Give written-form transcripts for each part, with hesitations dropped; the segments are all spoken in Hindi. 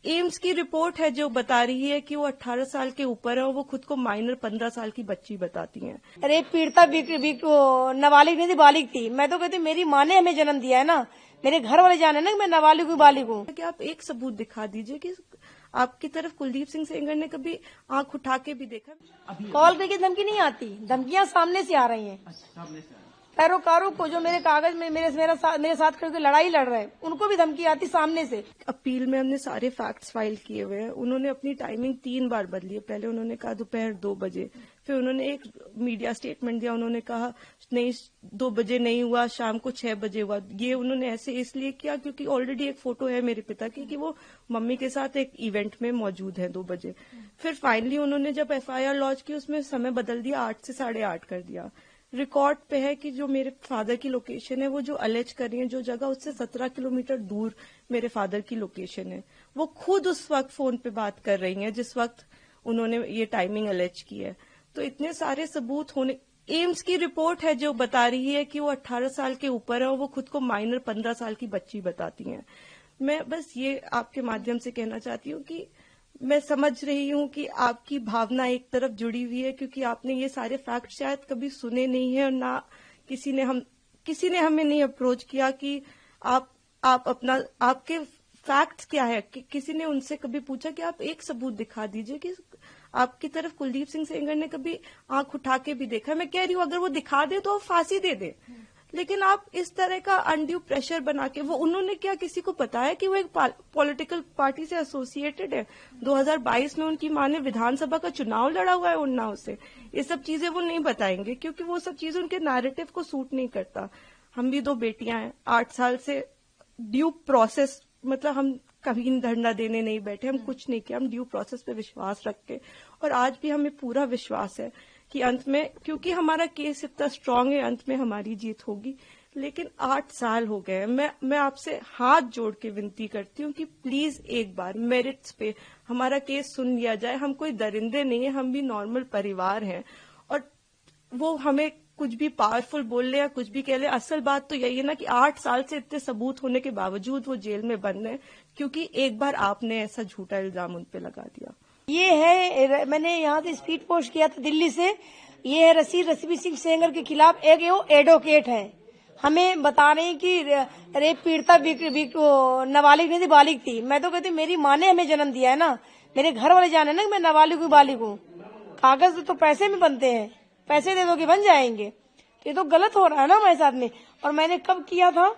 एम्स की रिपोर्ट है जो बता रही है कि वो 18 साल के ऊपर है और वो खुद को माइनर 15 साल की बच्ची बताती हैं। अरे पीड़िता नाबालिग नहीं थी, बालिग थी। मैं तो कहती मेरी माँ ने हमें जन्म दिया है ना, मेरे घर वाले जाने ना कि मैं नाबालिग हूँ, बालिग हूँ। कि आप एक सबूत दिखा दीजिए कि आपकी तरफ कुलदीप सिंह सेंगर ने कभी आंख उठा के भी देखा। कॉल करके धमकी नहीं आती, धमकियां सामने से आ रही हैं। सामने से पैरोकारों को जो मेरे कागज में मेरे साथ खड़े होकर लड़ाई लड़ रहे हैं, उनको भी धमकी आती सामने से। अपील में हमने सारे फैक्ट्स फाइल किए हुए हैं। उन्होंने अपनी टाइमिंग 3 बार बदली है। पहले उन्होंने कहा दोपहर 2 बजे, फिर उन्होंने एक मीडिया स्टेटमेंट दिया, उन्होंने कहा नहीं 2 बजे नहीं हुआ, शाम को 6 बजे हुआ। ये उन्होंने ऐसे इसलिए किया क्योंकि ऑलरेडी एक फोटो है मेरे पिता की कि वो मम्मी के साथ एक इवेंट में मौजूद है 2 बजे। फिर फाइनली उन्होंने जब FIR लॉन्च की उसमें समय बदल दिया, 8 से 8:30 कर दिया। रिकॉर्ड पे है कि जो मेरे फादर की लोकेशन है, वो जो अलेज कर रही है जो जगह, उससे 17 किलोमीटर दूर मेरे फादर की लोकेशन है। वो खुद उस वक्त फोन पे बात कर रही हैं जिस वक्त उन्होंने ये टाइमिंग अलेज की है। तो इतने सारे सबूत होने, एम्स की रिपोर्ट है जो बता रही है कि वो 18 साल के ऊपर है और वो खुद को माइनर 15 साल की बच्ची बताती हैं। मैं बस ये आपके माध्यम से कहना चाहती हूँ कि मैं समझ रही हूँ कि आपकी भावना एक तरफ जुड़ी हुई है क्योंकि आपने ये सारे फैक्ट शायद कभी सुने नहीं है और ना किसी ने हमें नहीं अप्रोच किया कि आप अपना आपके फैक्ट्स क्या है। किसी ने उनसे कभी पूछा कि आप एक सबूत दिखा दीजिए कि आपकी तरफ कुलदीप सिंह सेंगर ने कभी आंख उठा के भी देखा। मैं कह रही हूँ अगर वो दिखा दे तो फांसी दे दे, लेकिन आप इस तरह का अनड्यू प्रेशर बना के, वो उन्होंने क्या किसी को पता है कि वो एक पॉलिटिकल पार्टी से एसोसिएटेड है। 2022 में उनकी मां ने विधानसभा का चुनाव लड़ा हुआ है उन्नाव से। ये सब चीजें वो नहीं बताएंगे क्योंकि वो सब चीजें उनके नैरेटिव को सूट नहीं करता। हम भी 2 बेटियां हैं, 8 साल से ड्यू प्रोसेस, मतलब हम कभी धरना देने नहीं बैठे, हम कुछ नहीं किया, हम ड्यू प्रोसेस पे विश्वास रख के, और आज भी हमें पूरा विश्वास है कि अंत में, क्योंकि हमारा केस इतना स्ट्रांग है, अंत में हमारी जीत होगी। लेकिन 8 साल हो गए। मैं आपसे हाथ जोड़ के विनती करती हूँ कि प्लीज एक बार मेरिट्स पे हमारा केस सुन लिया जाए। हम कोई दरिंदे नहीं है, हम भी नॉर्मल परिवार हैं, और वो हमें कुछ भी पावरफुल बोल ले या कुछ भी कह ले, असल बात तो यही है ना कि 8 साल से इतने सबूत होने के बावजूद वो जेल में बंद है क्योंकि एक बार आपने ऐसा झूठा इल्जाम उन पे लगा दिया। ये है, मैंने यहाँ से स्पीड पोस्ट किया था दिल्ली से। ये है रसीद सिंह सेंगर के खिलाफ एक एडवोकेट है, हमें बता रहे हैं कि रेप पीड़िता नाबालिग नहीं थी, बालिग थी। मैं तो कहती मेरी माँ ने हमें जन्म दिया है ना, मेरे घर वाले जाने ना कि मैं नाबालिग हूँ, बालिग हूँ। कागज तो पैसे में बनते हैं, पैसे दे दो कि बन जाएंगे। ये तो गलत हो रहा है ना हमारे साथ में। और मैंने कब किया था?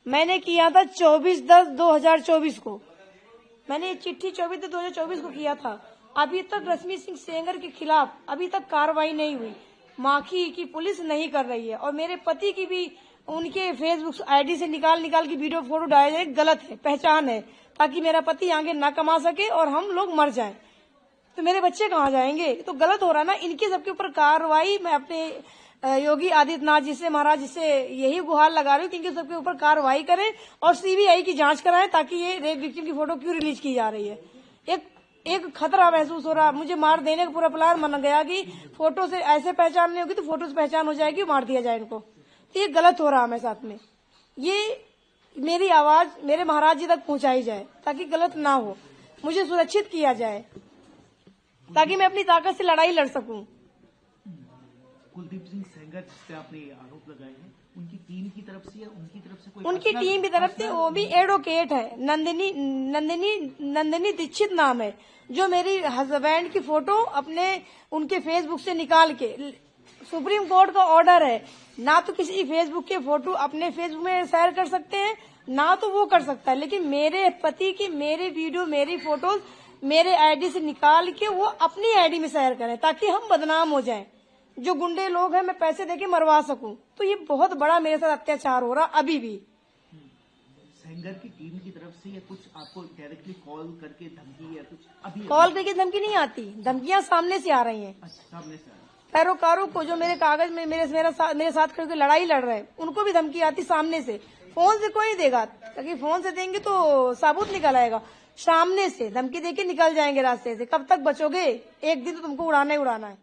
मैंने किया था 24/10/2024 को। मैंने ये चिट्ठी 24/10/2024 को किया था। अभी तक रश्मि सिंह सेंगर के खिलाफ अभी तक कार्रवाई नहीं हुई। माखी की पुलिस नहीं कर रही है, और मेरे पति की भी उनके फेसबुक आईडी से निकाल के वीडियो फोटो डाले जाए, गलत है, पहचान है, ताकि मेरा पति आगे ना कमा सके और हम लोग मर जाएं। तो मेरे बच्चे कहाँ जाएंगे? तो गलत हो रहा है ना। इनके सबके ऊपर कार्रवाई मैं अपने योगी आदित्यनाथ जी से, महाराज जी से यही गुहार लगा रही हूँ कि इनके सबके ऊपर कार्रवाई करें और CBI की जांच कराएं, ताकि ये रेप विक्टिम की फोटो क्यों रिलीज की जा रही है। एक खतरा महसूस हो रहा, मुझे मार देने का पूरा प्लान बन गया कि फोटो से ऐसे पहचान नहीं होगी तो फोटो से पहचान हो जाएगी, मार दिया जाए इनको। तो ये गलत हो रहा है मेरे साथ में। ये मेरी आवाज मेरे महाराज जी तक पहुंचाई जाए ताकि गलत ना हो, मुझे सुरक्षित किया जाए ताकि मैं अपनी ताकत से लड़ाई लड़ सकूं। कुलदीप सिंह सेंगर जिस पे आपने आरोप लगाए हैं, उनकी टीम की तरफ से या उनकी तरफ से कोई? उनकी टीम की तरफ से, वो भी एडवोकेट है, नंदिनी दीक्षित नाम है, जो मेरी हस्बैंड की फोटो अपने उनके फेसबुक से निकाल के, सुप्रीम कोर्ट का ऑर्डर है ना तो किसी फेसबुक के फोटो अपने फेसबुक में शेयर कर सकते हैं ना तो वो कर सकता है, लेकिन मेरे पति की मेरे वीडियो मेरी फोटोज मेरे आईडी से निकाल के वो अपनी आईडी में शेयर करें ताकि हम बदनाम हो जाएं। जो गुंडे लोग हैं मैं पैसे देके मरवा सकूं। तो ये बहुत बड़ा मेरे साथ अत्याचार हो रहा अभी भी। सेंगर की टीम की तरफ से या कुछ आपको डायरेक्टली कॉल करके धमकी या कुछ? अभी कॉल करके धमकी नहीं आती, धमकियां सामने से आ रही हैं। सामने से पैरोकारों को जो मेरे कागज में मेरे साथ खड़े होकर लड़ाई लड़ रहे हैं, उनको भी धमकी आती सामने से। फोन से कोई नहीं देगा, ताकि फोन से देंगे तो सबूत निकल आएगा। सामने से धमकी देके निकल जाएंगे रास्ते से। कब तक बचोगे? एक दिन तो तुमको उड़ाना ही उड़ाना है।